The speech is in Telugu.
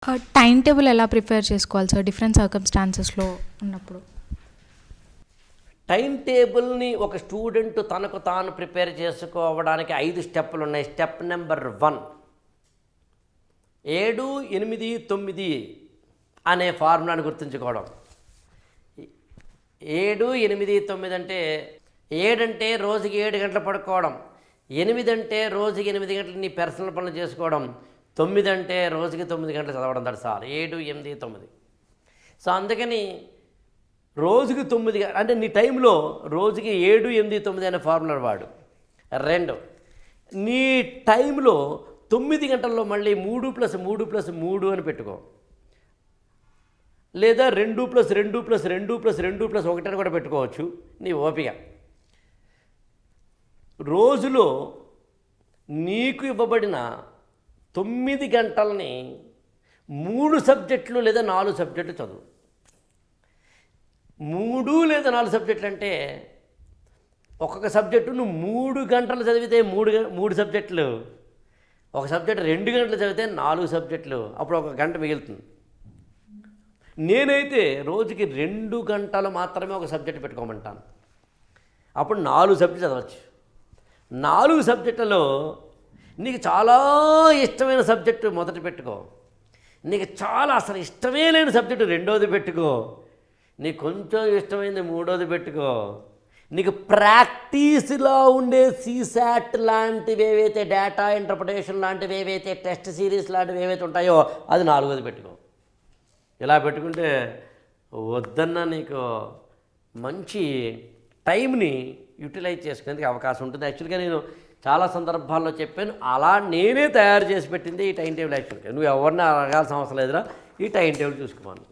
టైం టేబుల్ ఎలా ప్రిపేర్ చేసుకోవాలి సార్ డిఫరెంట్ సర్కమ్స్టాన్సెస్లో ఉన్నప్పుడు? టైం టేబుల్ని ఒక స్టూడెంట్ తనకు తాను ప్రిపేర్ చేసుకోవడానికి 5 స్టెప్పులు ఉన్నాయి. స్టెప్ నెంబర్ 1, 7, 8, 9 అనే ఫార్ములాని గుర్తుంచుకోవడం. 7, 8, 9 అంటే 7 అంటే రోజుకి 7 గంటలు పడుకోవడం, 8 అంటే రోజుకి 8 గంటలు నీ పర్సనల్ పనులు చేసుకోవడం, 9 అంటే రోజుకి 9 గంటలు చదవడం. That sir 7, 8, 9. సో అందుకని రోజుకి 9 అంటే నీ టైంలో రోజుకి 7, 8, 9 అనే ఫార్ములా వాడు. 2, నీ టైంలో 9 గంటల్లో మళ్ళీ 3 + 3 + 3 అని పెట్టుకో, లేదా 2 + 2 + 2 + 2 + 1 అని కూడా పెట్టుకోవచ్చు, నీ ఓపిక. రోజులో నీకు ఇవ్వబడిన 9 గంటల్ని 3 సబ్జెక్టులు లేదా 4 సబ్జెక్టులు చదువు. 3 లేదా 4 సబ్జెక్టులు అంటే ఒక్కొక్క సబ్జెక్టు నువ్వు 3 గంటలు చదివితే 3 సబ్జెక్టులు, ఒక సబ్జెక్టు 2 గంటలు చదివితే 4 సబ్జెక్టులు, అప్పుడు 1 గంట మిగులుతుంది. నేనైతే రోజుకి 2 గంటలు మాత్రమే ఒక సబ్జెక్టు పెట్టుకోమంటాను. అప్పుడు 4 సబ్జెక్టు చదవచ్చు. 4 సబ్జెక్టులలో నీకు చాలా ఇష్టమైన సబ్జెక్టు మొదటి పెట్టుకో, నీకు చాలా అసలు ఇష్టమే లేని సబ్జెక్టు రెండోది పెట్టుకో, నీకు కొంచెం ఇష్టమైంది మూడోది పెట్టుకో, నీకు ప్రాక్టీస్లో ఉండే సీసాట్ లాంటివి ఏవైతే, డేటా ఇంటర్ప్రిటేషన్ లాంటివి ఏవైతే, టెస్ట్ సిరీస్ లాంటివి ఏవైతే ఉంటాయో అది 4వది పెట్టుకో. ఇలా పెట్టుకుంటే వద్దన్నా నీకు మంచి టైంని యూటిలైజ్ చేసుకునేందుకు అవకాశం ఉంటుంది. యాక్చువల్గా నేను చాలా సందర్భాల్లో చెప్పాను, అలా నేనే తయారు చేసి పెట్టింది ఈ టైం టేబుల్. యాక్చువల్గా నువ్వు ఎవరిని అడగాల్సిన అవసరం లేదురా, ఈ టైం టేబుల్ చూసుకోమను.